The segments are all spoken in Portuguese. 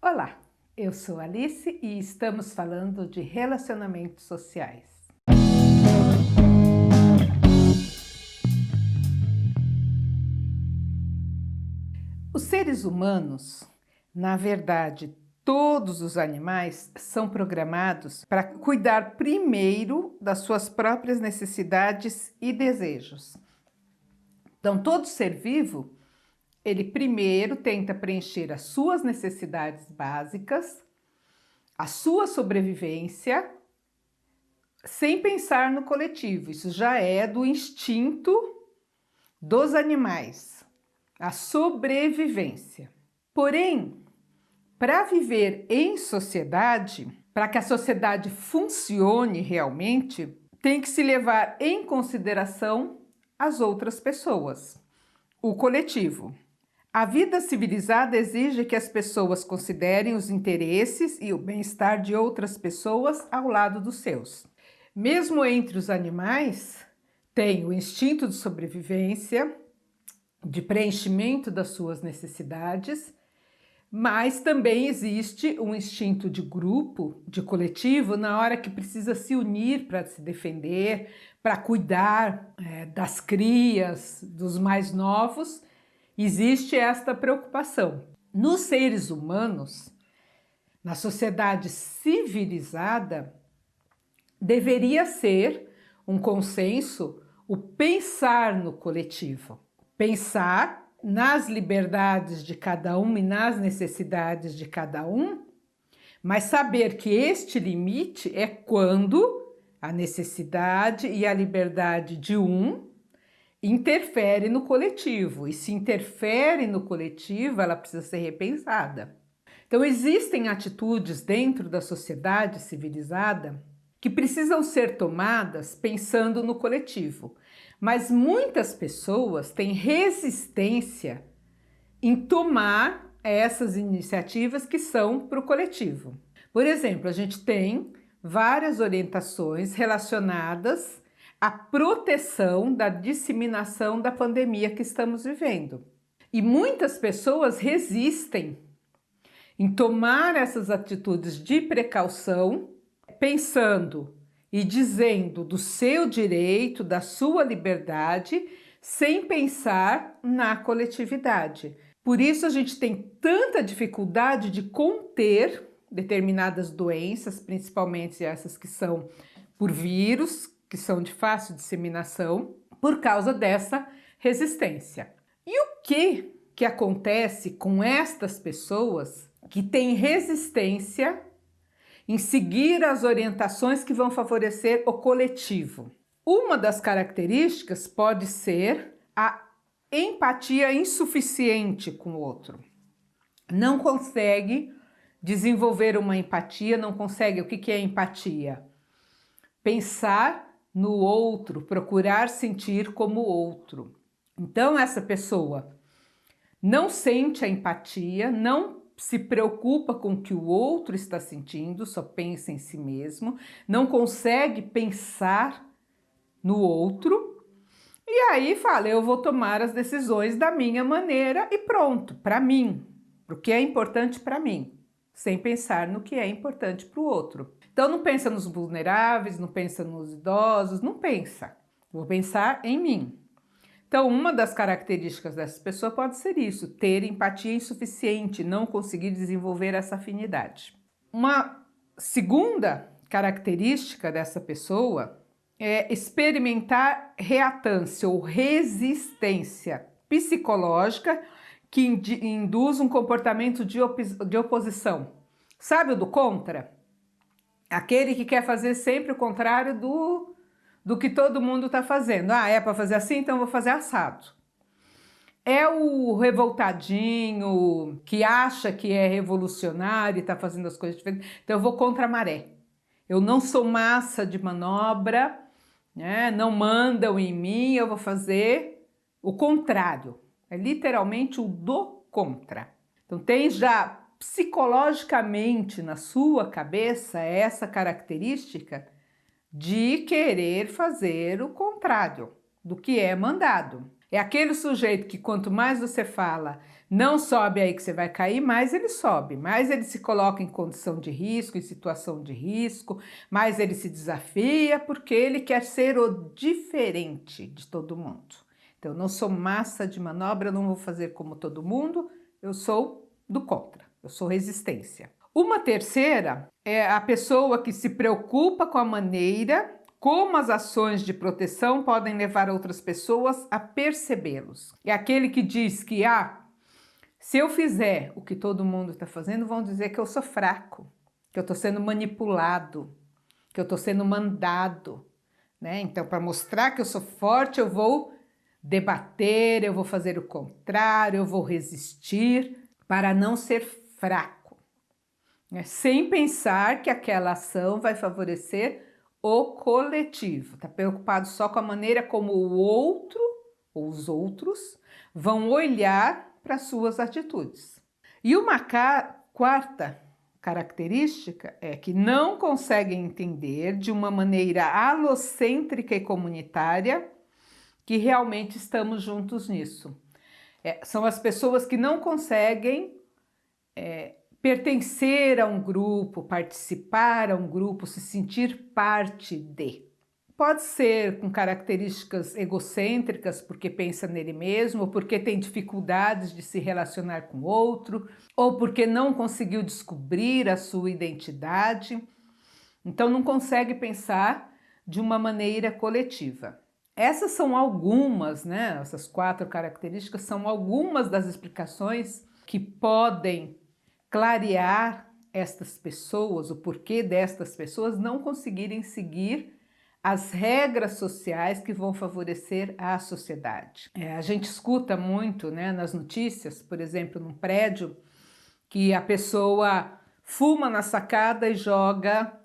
Olá, eu sou Alice e estamos falando de relacionamentos sociais. Os seres humanos, na verdade, todos os animais são programados para cuidar primeiro das suas próprias necessidades e desejos. Então, todo ser vivo, ele primeiro tenta preencher as suas necessidades básicas, a sua sobrevivência, sem pensar no coletivo. Isso já é do instinto dos animais, a sobrevivência. Porém, para viver em sociedade, para que a sociedade funcione realmente, tem que se levar em consideração as outras pessoas, o coletivo. A vida civilizada exige que as pessoas considerem os interesses e o bem-estar de outras pessoas ao lado dos seus. Mesmo entre os animais, tem o instinto de sobrevivência, de preenchimento das suas necessidades, mas também existe um instinto de grupo, de coletivo, na hora que precisa se unir para se defender, para cuidar das crias, dos mais novos. Existe esta preocupação. Nos seres humanos, na sociedade civilizada, deveria ser um consenso o pensar no coletivo, pensar nas liberdades de cada um e nas necessidades de cada um, mas saber que este limite é quando a necessidade e a liberdade de um interfere no coletivo, e se interfere no coletivo, ela precisa ser repensada. Então, existem atitudes dentro da sociedade civilizada que precisam ser tomadas pensando no coletivo, mas muitas pessoas têm resistência em tomar essas iniciativas que são para o coletivo. Por exemplo, a gente tem várias orientações relacionadas a proteção da disseminação da pandemia que estamos vivendo. E muitas pessoas resistem em tomar essas atitudes de precaução, pensando e dizendo do seu direito, da sua liberdade, sem pensar na coletividade. Por isso a gente tem tanta dificuldade de conter determinadas doenças, principalmente essas que são por vírus, que são de fácil disseminação, por causa dessa resistência. E o que acontece com estas pessoas que têm resistência em seguir as orientações que vão favorecer o coletivo? Uma das características pode ser a empatia insuficiente com o outro. Não consegue desenvolver uma empatia, não consegue. O que é empatia? Pensar no outro, procurar sentir como o outro. Então, essa pessoa não sente a empatia, não se preocupa com o que o outro está sentindo, só pensa em si mesmo, não consegue pensar no outro, e aí fala, eu vou tomar as decisões da minha maneira e pronto, para mim, o que é importante para mim, sem pensar no que é importante para o outro. Então não pensa nos vulneráveis, não pensa nos idosos, não pensa. Vou pensar em mim. Então uma das características dessa pessoa pode ser isso, ter empatia insuficiente, não conseguir desenvolver essa afinidade. Uma segunda característica dessa pessoa é experimentar reatância ou resistência psicológica que induz um comportamento de oposição. Sabe o do contra? Aquele que quer fazer sempre o contrário do que todo mundo está fazendo. Ah, é para fazer assim, então eu vou fazer assado. É o revoltadinho que acha que é revolucionário e está fazendo as coisas diferentes. Então eu vou contra a maré. Eu não sou massa de manobra, né? Não mandam em mim, eu vou fazer o contrário. É literalmente o do contra. Então tem já psicologicamente na sua cabeça essa característica de querer fazer o contrário do que é mandado. É aquele sujeito que quanto mais você fala, Não sobe aí que você vai cair, mais ele sobe, mais ele se coloca em condição de risco, em situação de risco, mais ele se desafia, porque ele quer ser o diferente de todo mundo. Então, eu não sou massa de manobra, eu não vou fazer como todo mundo, eu sou do contra, eu sou resistência. Uma terceira é a pessoa que se preocupa com a maneira como as ações de proteção podem levar outras pessoas a percebê-los. É aquele que diz que, se eu fizer o que todo mundo está fazendo, vão dizer que eu sou fraco, que eu estou sendo manipulado, que eu estou sendo mandado, né? Então, para mostrar que eu sou forte, eu vou debater, eu vou fazer o contrário, eu vou resistir para não ser fraco, né? Sem pensar que aquela ação vai favorecer o coletivo. Está preocupado só com a maneira como o outro ou os outros vão olhar para suas atitudes. E uma quarta característica é que não conseguem entender de uma maneira alocêntrica e comunitária que realmente estamos juntos nisso. São as pessoas que não conseguem pertencer a um grupo, participar a um grupo, se sentir parte de. Pode ser com características egocêntricas, porque pensa nele mesmo, ou porque tem dificuldades de se relacionar com outro, ou porque não conseguiu descobrir a sua identidade. Então, não consegue pensar de uma maneira coletiva. Essas são algumas, né? Essas 4 características são algumas das explicações que podem clarear estas pessoas, o porquê destas pessoas não conseguirem seguir as regras sociais que vão favorecer a sociedade. A gente escuta muito, né, nas notícias, por exemplo, num prédio, que a pessoa fuma na sacada e joga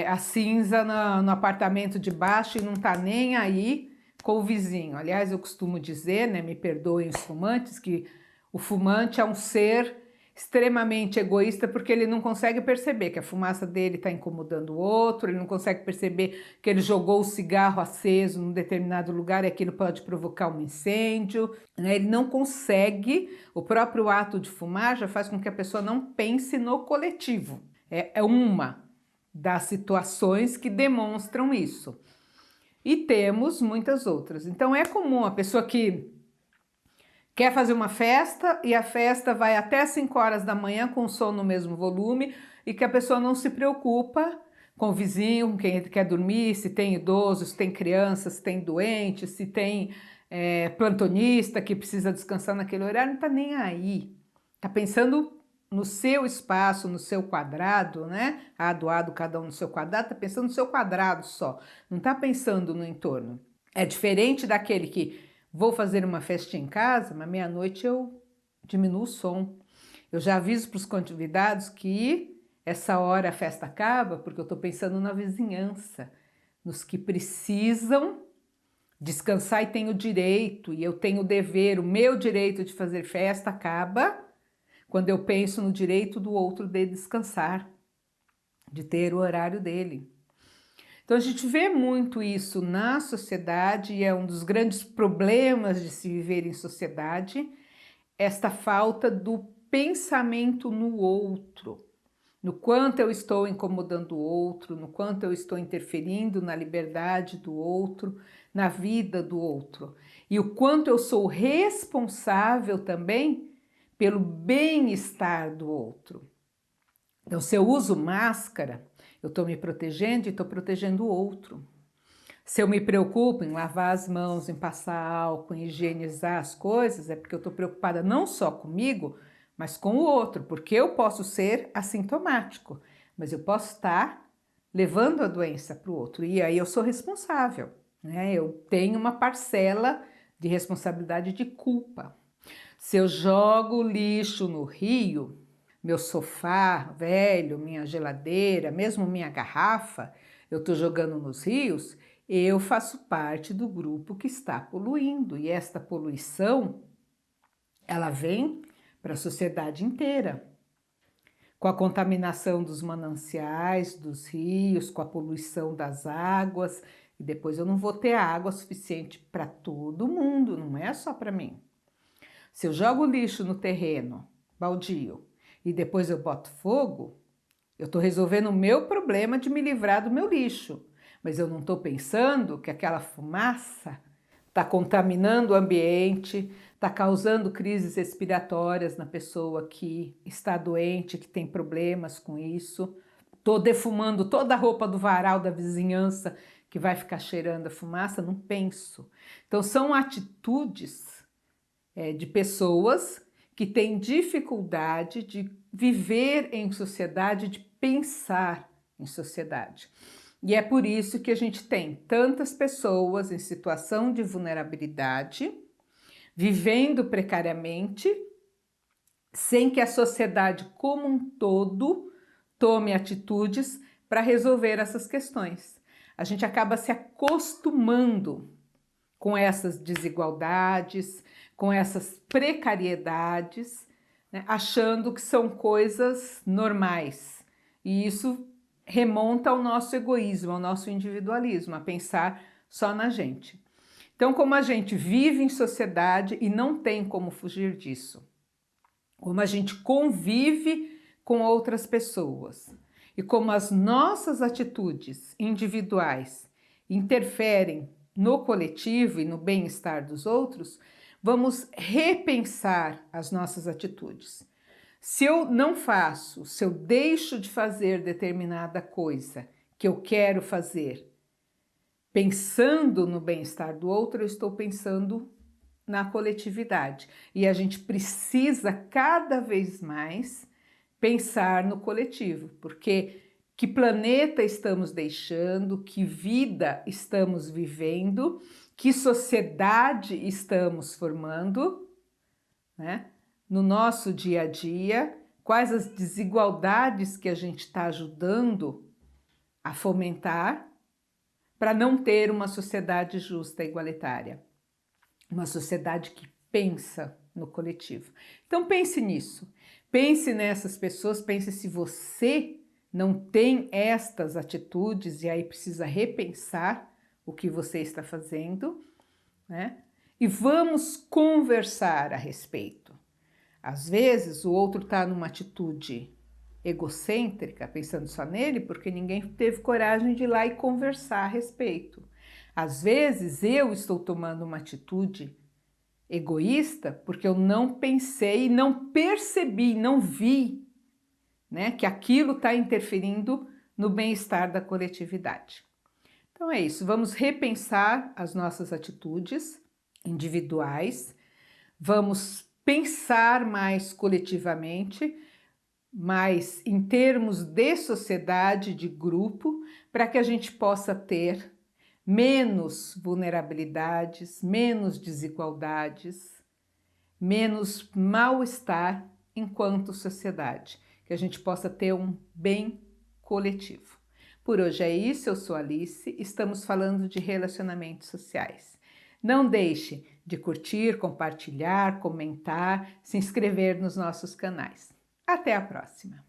a cinza no apartamento de baixo e não está nem aí com o vizinho. Aliás, eu costumo dizer, né, me perdoem os fumantes, que o fumante é um ser extremamente egoísta porque ele não consegue perceber que a fumaça dele está incomodando o outro, ele não consegue perceber que ele jogou o cigarro aceso num determinado lugar e aquilo pode provocar um incêndio, né? Ele não consegue, o próprio ato de fumar já faz com que a pessoa não pense no coletivo. É uma das situações que demonstram isso. E temos muitas outras. Então é comum a pessoa que quer fazer uma festa e a festa vai até 5 horas da manhã com o som no mesmo volume e que a pessoa não se preocupa com o vizinho, com quem quer dormir, se tem idosos, se tem crianças, se tem doentes, se tem plantonista que precisa descansar naquele horário, não está nem aí. Está pensando no seu espaço, no seu quadrado, né? Doado cada um no seu quadrado, está pensando no seu quadrado só, não está pensando no entorno. É diferente daquele que vou fazer uma festinha em casa, mas meia-noite eu diminuo o som. Eu já aviso para os convidados que essa hora a festa acaba, porque eu estou pensando na vizinhança, nos que precisam descansar e têm o direito, e eu tenho o dever, o meu direito de fazer festa acaba quando eu penso no direito do outro de descansar, de ter o horário dele. Então a gente vê muito isso na sociedade e é um dos grandes problemas de se viver em sociedade, esta falta do pensamento no outro, no quanto eu estou incomodando o outro, no quanto eu estou interferindo na liberdade do outro, na vida do outro, e o quanto eu sou responsável também pelo bem-estar do outro. Então, se eu uso máscara, eu estou me protegendo e estou protegendo o outro. Se eu me preocupo em lavar as mãos, em passar álcool, em higienizar as coisas, é porque eu estou preocupada não só comigo, mas com o outro, porque eu posso ser assintomático, mas eu posso estar levando a doença para o outro, e aí eu sou responsável, né? Eu tenho uma parcela de responsabilidade de culpa. Se eu jogo lixo no rio, meu sofá velho, minha geladeira, mesmo minha garrafa, eu estou jogando nos rios, eu faço parte do grupo que está poluindo. E esta poluição, ela vem para a sociedade inteira. Com a contaminação dos mananciais, dos rios, com a poluição das águas, e depois eu não vou ter água suficiente para todo mundo, não é só para mim. Se eu jogo lixo no terreno baldio e depois eu boto fogo, eu estou resolvendo o meu problema de me livrar do meu lixo, mas eu não estou pensando que aquela fumaça está contaminando o ambiente, está causando crises respiratórias na pessoa que está doente, que tem problemas com isso. Estou defumando toda a roupa do varal da vizinhança que vai ficar cheirando a fumaça, não penso. Então são atitudes de pessoas que têm dificuldade de viver em sociedade, de pensar em sociedade. E é por isso que a gente tem tantas pessoas em situação de vulnerabilidade, vivendo precariamente, sem que a sociedade como um todo tome atitudes para resolver essas questões. A gente acaba se acostumando com essas desigualdades, com essas precariedades, né, achando que são coisas normais. E isso remonta ao nosso egoísmo, ao nosso individualismo, a pensar só na gente. Então, como a gente vive em sociedade e não tem como fugir disso, como a gente convive com outras pessoas e como as nossas atitudes individuais interferem no coletivo e no bem-estar dos outros, vamos repensar as nossas atitudes. Se eu não faço, se eu deixo de fazer determinada coisa que eu quero fazer, pensando no bem-estar do outro, eu estou pensando na coletividade. E a gente precisa cada vez mais pensar no coletivo, porque que planeta estamos deixando, que vida estamos vivendo, que sociedade estamos formando, né? No nosso dia a dia, quais as desigualdades que a gente está ajudando a fomentar para não ter uma sociedade justa e igualitária, uma sociedade que pensa no coletivo. Então pense nisso, pense nessas pessoas, pense se você não tem estas atitudes e aí precisa repensar o que você está fazendo, né? E vamos conversar a respeito. Às vezes o outro está numa atitude egocêntrica, pensando só nele, porque ninguém teve coragem de ir lá e conversar a respeito. Às vezes eu estou tomando uma atitude egoísta porque eu não pensei, não percebi, não vi, né, que aquilo está interferindo no bem-estar da coletividade. Então é isso, vamos repensar as nossas atitudes individuais, vamos pensar mais coletivamente, mais em termos de sociedade, de grupo, para que a gente possa ter menos vulnerabilidades, menos desigualdades, menos mal-estar enquanto sociedade, que a gente possa ter um bem coletivo. Por hoje é isso, eu sou Alice, estamos falando de relacionamentos sociais. Não deixe de curtir, compartilhar, comentar, se inscrever nos nossos canais. Até a próxima!